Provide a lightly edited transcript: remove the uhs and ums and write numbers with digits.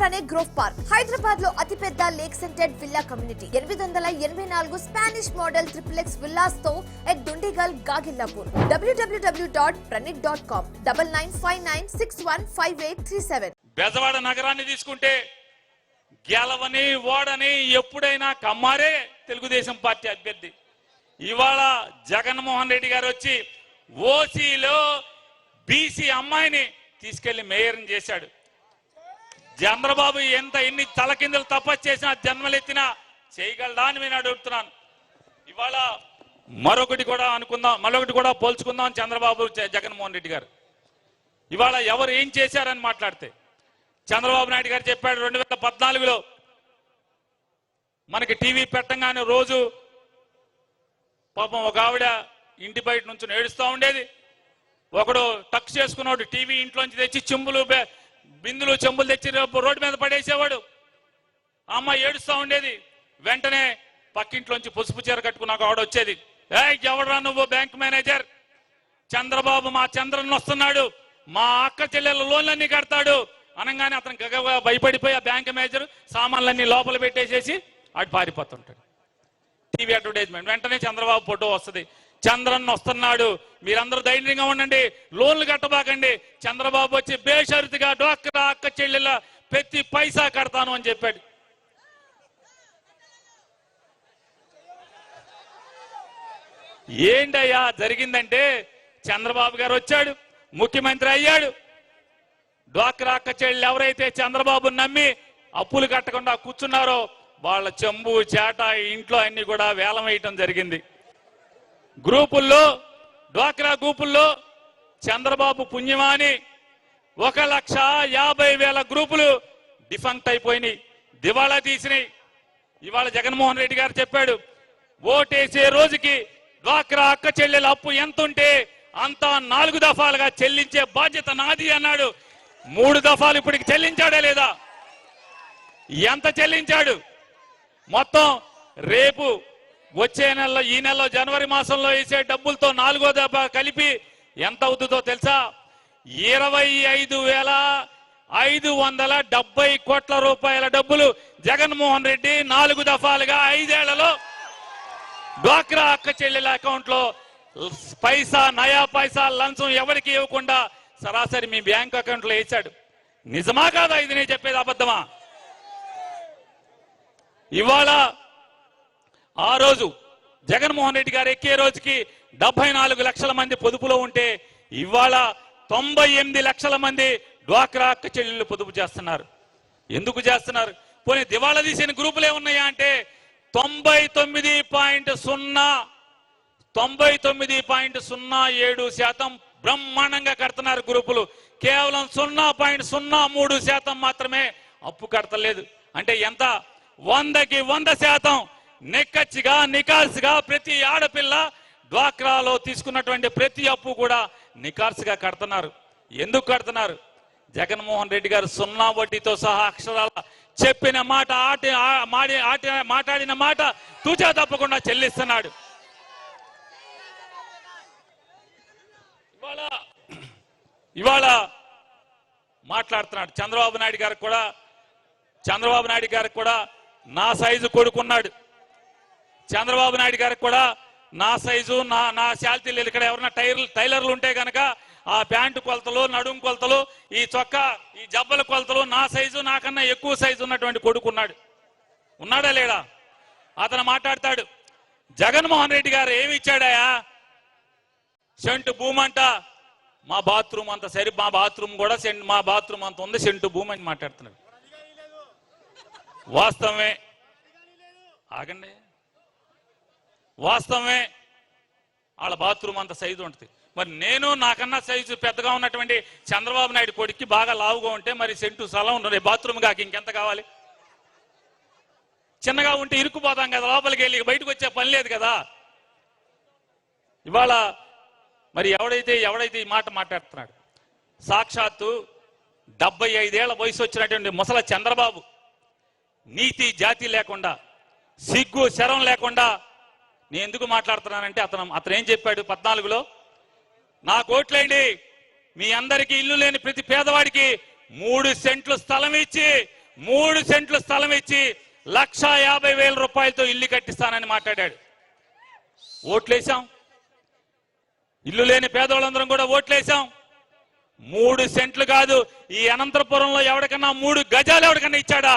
దగ్గరలోనే grove park, Hyderabad లో అతిపెద్ద lake scented villa community, 884 Spanish model XXX villas తో ఎట్ దుండిగల్ గాగిల్లాపూర్. www.pranit.com 9959615837. బెజవాడ నగరాన్ని తీసుకుంటే గెలవని ఓడని ఎప్పుడైనా కమ్మారే తెలుగుదేశం పార్టీ అభ్యర్థి. ఇవాళ జగన్మోహన్ రెడ్డి గారు వచ్చి ఓసీలో బీసీ అమ్మాయిని తీసుకెళ్లి మేయర్ని చేశాడు. చంద్రబాబు ఎన్ని తలకిందులు తపస్సు చేసినా జన్మలెత్తినా చేయగలడా అని నేను అడుగుతున్నాను. ఇవాళ మరొకటి కూడా పోల్చుకుందాం. చంద్రబాబు జగన్మోహన్ రెడ్డి గారు ఇవాళ ఎవరు ఏం చేశారని మాట్లాడితే చంద్రబాబు నాయుడు గారు చెప్పాడు 2014లో మనకి టీవీ పెట్టంగానే రోజు పాపం ఒక ఆవిడ ఇంటి బయట నుంచి ఏడుస్తూ ఉండేది. ఒకడు టక్ చేసుకున్నాడు, టీవీ ఇంట్లోంచి తెచ్చి బిందులు చెంబులు తెచ్చి రోడ్డు మీద పడేసేవాడు. ఆ అమ్మాయి ఏడుస్తూ ఉండేది. వెంటనే పక్కింట్లోంచి పసుపు చీర కట్టుకున్నాక ఆవిడ వచ్చేది, ఎవడరా నువ్వు బ్యాంక్ మేనేజర్, చంద్రబాబు మా చంద్రన్ వస్తున్నాడు, మా అక్క చెల్లెల లోన్లన్నీ కడతాడు అనగానే అతను గగగా భయపడిపోయి ఆ బ్యాంక్ మేనేజర్ సామాన్లన్నీ లోపల పెట్టేసేసి అటు పారిపోతుంటాడు. టీవీ అడ్వర్టైజ్మెంట్ వెంటనే చంద్రబాబు ఫోటో వస్తుంది, చంద్రన్ వస్తున్నాడు, మీరందరూ ధైర్యంగా ఉండండి, లోన్లు కట్టబాకండి, చంద్రబాబు వచ్చి బేషరతుగా డ్వాక్రా అక్క చెల్లెల ప్రతి పైసా కడతాను అని చెప్పాడు. ఏంటయ్యా జరిగిందంటే చంద్రబాబు గారు వచ్చాడు, ముఖ్యమంత్రి అయ్యాడు. డ్వాక్రా అక్క చెల్లెలు ఎవరైతే చంద్రబాబు నమ్మి అప్పులు కట్టకుండా కూర్చున్నారో వాళ్ళ చెంబు చేట ఇంట్లో అన్ని కూడా వేలం వేయటం జరిగింది. గ్రూపుల్లో డ్వాక్రా గ్రూపుల్లో చంద్రబాబు పుణ్యమాని 1,50,000 గ్రూపులు డిఫంక్ట్ అయిపోయినాయి, దివాళా తీసినాయి. ఇవాళ జగన్మోహన్ రెడ్డి గారు చెప్పాడు, ఓటేసే రోజుకి డ్వాక్రా అక్క చెల్లెల అప్పు ఎంత ఉంటే అంతా 4 దఫాలుగా చెల్లించే బాధ్యత నాది అన్నాడు. 3 దఫాలు ఇప్పటికి చెల్లించాడే లేదా? ఎంత చెల్లించాడు? మొత్తం రేపు వచ్చే నెలలో ఈ నెలలో జనవరి మాసంలో వేసే డబ్బులతో 4వ దఫా కలిపి ఎంత అవుతుందో తెలుసా? 25,570 కోట్ల రూపాయల డబ్బులు జగన్మోహన్ రెడ్డి 4 దఫాలుగా 5 ఏళ్లలో డ్వాక్రా అక్క చెల్లెల అకౌంట్ లో నయా పైసా లంచం ఎవరికి ఇవ్వకుండా సరాసరి మీ బ్యాంక్ అకౌంట్ లో వేశాడు. నిజమా కాదా ఇది నేను చెప్పేది? అబద్ధమా? ఇవాళ ఆ రోజు జగన్మోహన్ రెడ్డి గారు ఎక్కే రోజుకి 74 లక్షల మంది పొదుపులో ఉంటే ఇవాళ 98 లక్షల మంది డ్వాక్రా అక్క చెల్లెళ్ళు పొదుపు చేస్తున్నారు. ఎందుకు చేస్తున్నారు? పోనీ దివాళా తీసిన గ్రూపులే ఉన్నాయా అంటే 99.07% బ్రహ్మాండంగా కడుతున్నారు గ్రూపులు. కేవలం 0.03% మాత్రమే అప్పు కడతలేదు. అంటే ఎంత? 100కి 100% నిక్కచ్చిగా నికాల్స్గా ప్రతి ఆడపిల్ల డ్వాక్రాలో తీసుకున్నటువంటి ప్రతి అప్పు కూడా నికాల్స్గా కడుతున్నారు. ఎందుకు కడుతున్నారు? జగన్మోహన్ రెడ్డి గారు 0 వడ్డీతో సహా అక్షరాల చెప్పిన మాట మాట్లాడిన మాట తూచా తప్పకుండా చెల్లిస్తున్నాడు. ఇవాళ మాట్లాడుతున్నాడు. చంద్రబాబు నాయుడు గారికి కూడా నా సైజు కొడుకున్నాడు. చంద్రబాబు నాయుడు గారికి కూడా నా సైజు నా శాల్తీలు ఇక్కడ ఎవరన్నా టైలర్లు ఉంటే కనుక ఆ ప్యాంటు కొలతలు, నడుము కొలతలు, ఈ చొక్కా ఈ జబ్బల కొలతలు నా సైజు నాకన్నా ఎక్కువ సైజు ఉన్నటువంటి కొడుకున్నాడు. ఉన్నాడా లేడా? అతను మాట్లాడతాడు, జగన్మోహన్ రెడ్డి గారు ఏమి ఇచ్చాడయా? సెంటు భూమి అంట, మా బాత్రూమ్ అంత సరి, మా బాత్రూమ్ కూడా మా బాత్రూమ్ అంత ఉంది, సెంటు భూమి అని మాట్లాడుతున్నాడు. వాస్తవమే, ఆగండి, వాస్తవమే వాళ్ళ బాత్రూమ్ అంత సైజు ఉంటుంది. మరి నేను నాకన్నా సైజు పెద్దగా ఉన్నటువంటి చంద్రబాబు నాయుడు కొడుక్కి బాగా లావుగా ఉంటే మరి సెంటు స్థలం ఉంటుంది, బాత్రూమ్ కాక ఇంకెంత కావాలి? చిన్నగా ఉంటే ఇరుక్కుపోతాం కదా, లోపలికి వెళ్ళి బయటకు వచ్చే పని లేదు కదా. ఇవాళ మరి ఎవడైతే ఈ మాట మాట్లాడుతున్నాడు, సాక్షాత్తు 75 ఏళ్ల వయసు వచ్చినటువంటి ముసల చంద్రబాబు నీతి జాతి లేకుండా, సిగ్గు శరం లేకుండా నేను ఎందుకు మాట్లాడుతున్నానంటే అతను ఏం చెప్పాడు 14లో, నాకు ఓట్లేయండి, మీ అందరికీ ఇల్లు లేని ప్రతి పేదవాడికి 3 సెంట్లు స్థలం ఇచ్చి 3 సెంట్లు స్థలం ఇచ్చి 1,50,000 రూపాయలతో ఇల్లు కట్టిస్తానని మాట్లాడాడు. ఓట్లేశాం. ఇల్లు లేని పేదవాళ్ళందరం కూడా ఓట్లేశాం. 3 సెంట్లు కాదు, ఈ అనంతపురంలో ఎవరికన్నా 3 గజాలు ఎవరికన్నా ఇచ్చాడా?